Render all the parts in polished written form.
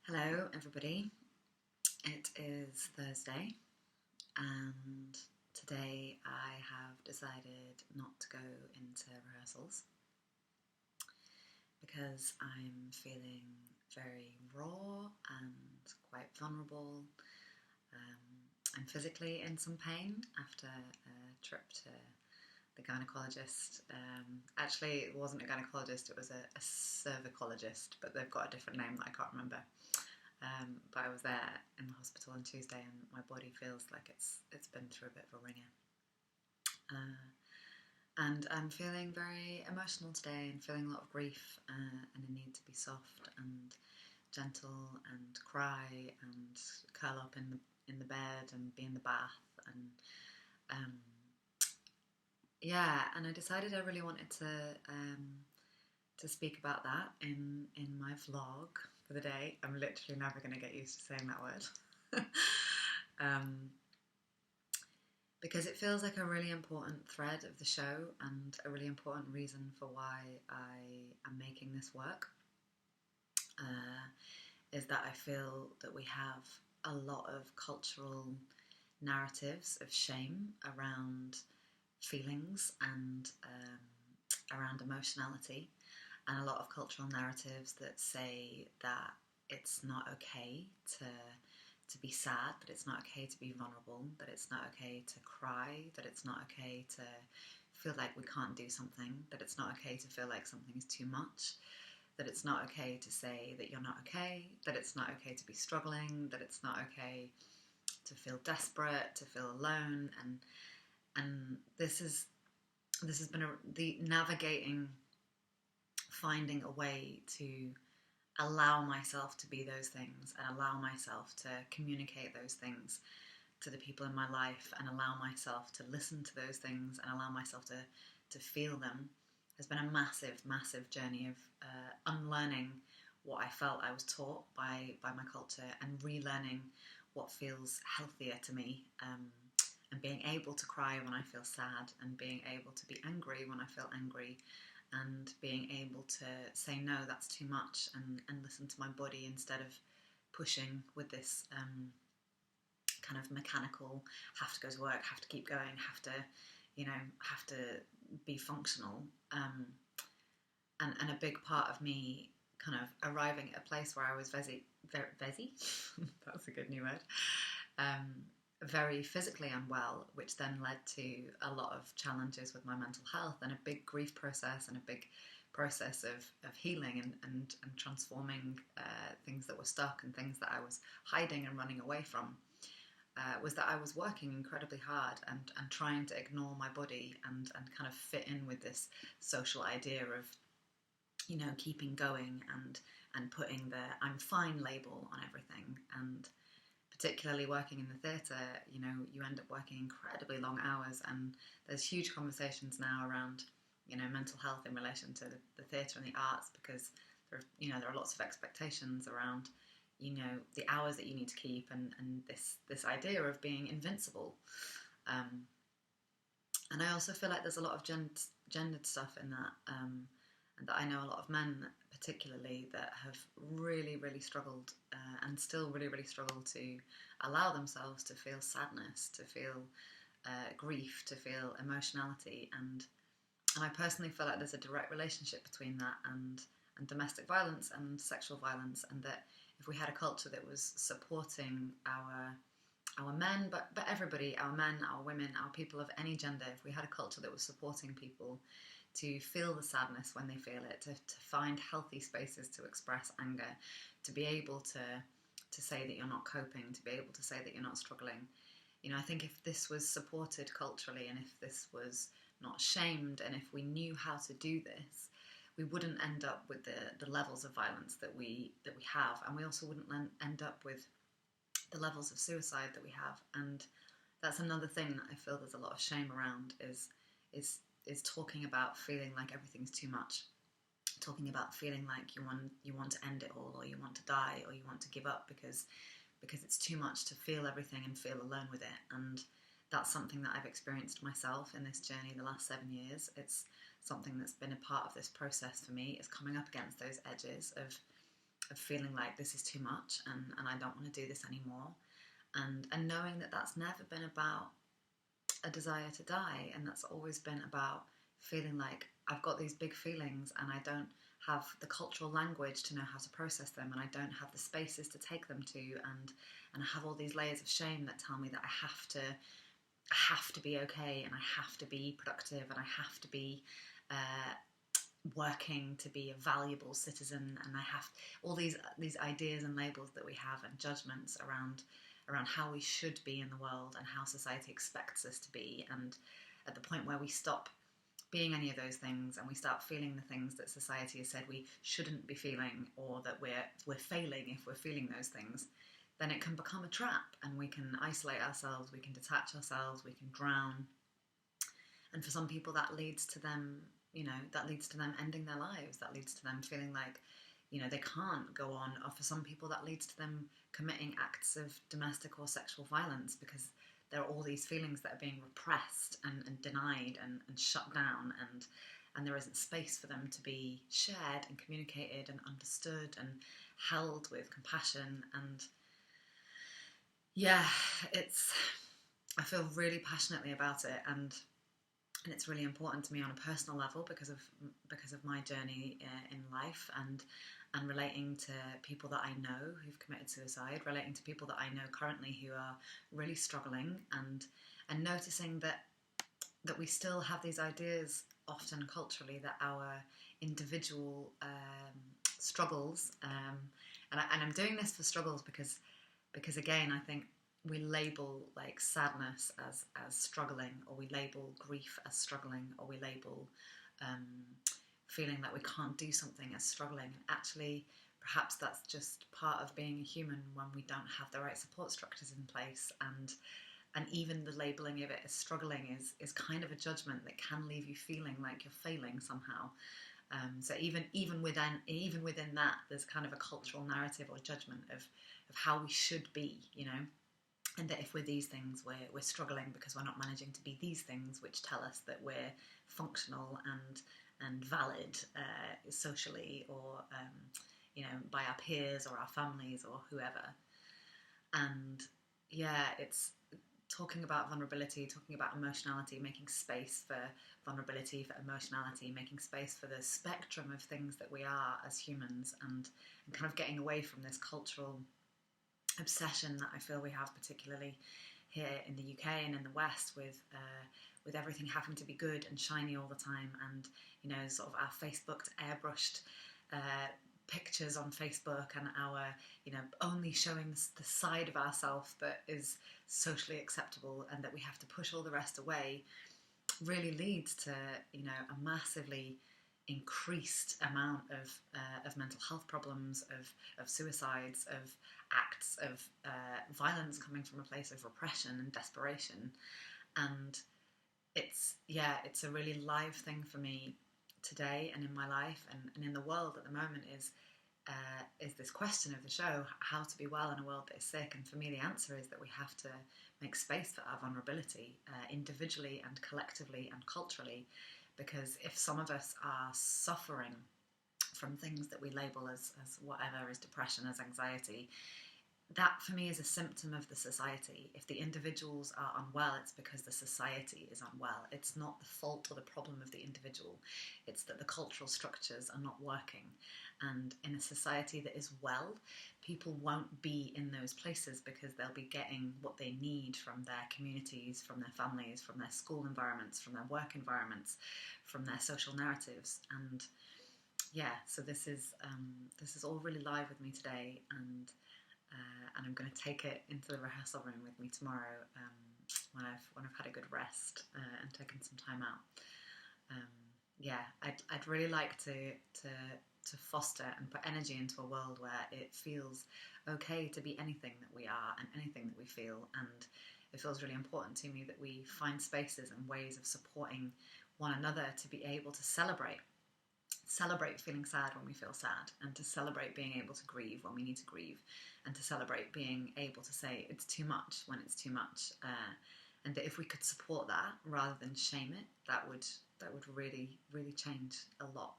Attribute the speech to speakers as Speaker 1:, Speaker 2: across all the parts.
Speaker 1: Hello, everybody. It is Thursday, and today I have decided not to go into rehearsals because I'm feeling very raw and quite vulnerable. I'm physically in some pain after a trip to the gynecologist. Actually, it wasn't a gynecologist, it was a cervicologist, but they've got a different name that I can't remember. But I was there in the hospital on Tuesday, and my body feels like it's been through a bit of a ringer. And I'm feeling very emotional today, and feeling a lot of grief, and a need to be soft and gentle, and cry, and curl up in the bed, and be in the bath, and and I decided I really wanted to speak about that in my vlog for the day. I'm literally never going to get used to saying that word. Because it feels like a really important thread of the show and a really important reason for why I am making this work, is that I feel that we have a lot of cultural narratives of shame around feelings and around emotionality, and a lot of cultural narratives that say that it's not okay to be sad, that it's not okay to be vulnerable, that it's not okay to cry, that it's not okay to feel like we can't do something, that it's not okay to feel like something is too much, that it's not okay to say that you're not okay, that it's not okay to be struggling, that it's not okay to feel desperate, to feel alone, and this has been the navigating, finding a way to allow myself to be those things and allow myself to communicate those things to the people in my life and allow myself to listen to those things and allow myself to feel them has been a massive journey of unlearning what I felt I was taught by my culture and relearning what feels healthier to me, and being able to cry when I feel sad, and being able to be angry when I feel angry, and being able to say no, that's too much, and listen to my body instead of pushing with this kind of mechanical, have to go to work, have to keep going, have to be functional. And a big part of me kind of arriving at a place where I was very that's a good new word, very physically unwell, which then led to a lot of challenges with my mental health and a big grief process and a big process of healing and transforming things that were stuck and things that I was hiding and running away from, was that I was working incredibly hard and trying to ignore my body and kind of fit in with this social idea of, keeping going and putting the I'm fine label on everything. And particularly working in the theatre, you end up working incredibly long hours, and there's huge conversations now around, mental health in relation to the theatre and the arts, because there are lots of expectations around, the hours that you need to keep, and this idea of being invincible. And I also feel like there's a lot of gendered stuff in that, and that I know a lot of men particularly that have really struggled, and still really struggle to allow themselves to feel sadness, to feel grief, to feel emotionality, and I personally feel like there's a direct relationship between that and domestic violence and sexual violence, and that if we had a culture that was supporting our men, but everybody, our men, our women, our people of any gender, if we had a culture that was supporting people to feel the sadness when they feel it, to find healthy spaces to express anger, to be able to say that you're not coping, to be able to say that you're not struggling. I think if this was supported culturally, and if this was not shamed, and if we knew how to do this, we wouldn't end up with the levels of violence that we have, and we also wouldn't end up with the levels of suicide that we have. And that's another thing that I feel there's a lot of shame around, is talking about feeling like everything's too much, talking about feeling like you want to end it all, or you want to die, or you want to give up because it's too much to feel everything and feel alone with it. And that's something that I've experienced myself in this journey the last 7 years. It's something that's been a part of this process for me, is coming up against those edges of of feeling like this is too much and I don't want to do this anymore, and knowing that that's never been about a desire to die, and that's always been about feeling like I've got these big feelings and I don't have the cultural language to know how to process them, and I don't have the spaces to take them to, and I have all these layers of shame that tell me that I have to be okay, and I have to be productive, and I have to be working to be a valuable citizen, and I have all these ideas and labels that we have, and judgments around how we should be in the world and how society expects us to be. And at the point where we stop being any of those things and we start feeling the things that society has said we shouldn't be feeling, or that we're failing if we're feeling those things, then it can become a trap, and we can isolate ourselves, we can detach ourselves, we can drown. And for some people that leads to them, ending their lives, that leads to them feeling like, they can't go on. Or for some people that leads to them committing acts of domestic or sexual violence, because there are all these feelings that are being repressed and denied and shut down, and there isn't space for them to be shared and communicated and understood and held with compassion. And yeah, I feel really passionately about it, and it's really important to me on a personal level because of my journey in life, and relating to people that I know who've committed suicide, relating to people that I know currently who are really struggling, and noticing that we still have these ideas often culturally that our individual struggles, and I'm doing this for struggles because again, I think we label like sadness as struggling, or we label grief as struggling, or we label feeling like we can't do something as struggling. And actually, perhaps that's just part of being a human when we don't have the right support structures in place, and even the labeling of it as struggling is kind of a judgment that can leave you feeling like you're failing somehow. So even within that, there's kind of a cultural narrative or judgment of how we should be, and that if we're these things, we're struggling because we're not managing to be these things, which tell us that we're functional and valid socially, or by our peers or our families or whoever. And yeah, it's talking about vulnerability, talking about emotionality, making space for vulnerability, for emotionality, making space for the spectrum of things that we are as humans, and kind of getting away from this cultural obsession that I feel we have, particularly here in the UK and in the West, with everything having to be good and shiny all the time, and sort of our Facebooked airbrushed pictures on Facebook, and our only showing the side of ourselves that is socially acceptable, and that we have to push all the rest away, really leads to a massively increased amount of mental health problems, of suicides, of acts of violence coming from a place of repression and desperation. And it's a really live thing for me today and in my life and in the world at the moment is this question of the show, how to be well in a world that is sick. And for me, the answer is that we have to make space for our vulnerability, individually and collectively and culturally, because if some of us are suffering from things that we label as whatever, as depression, as anxiety, that for me is a symptom of the society. If the individuals are unwell, it's because the society is unwell. It's not the fault or the problem of the individual. It's that the cultural structures are not working. And in a society that is well, people won't be in those places because they'll be getting what they need from their communities, from their families, from their school environments, from their work environments, from their social narratives. And yeah, so this is all really live with me today, and I'm going to take it into the rehearsal room with me tomorrow, when I've had a good rest and taken some time out. I'd really like to foster and put energy into a world where it feels okay to be anything that we are and anything that we feel. And it feels really important to me that we find spaces and ways of supporting one another to be able to celebrate feeling sad when we feel sad, and to celebrate being able to grieve when we need to grieve, and to celebrate being able to say it's too much when it's too much, and that if we could support that rather than shame it, that would really, really change a lot,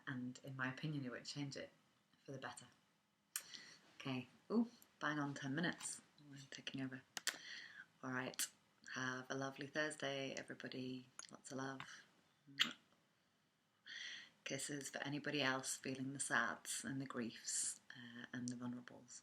Speaker 1: and in my opinion it would change it for the better. Okay. Ooh, bang on 10 minutes. I'm taking over. All right. Have a lovely Thursday, everybody. Lots of love. Kisses for anybody else feeling the sads and the griefs and the vulnerables.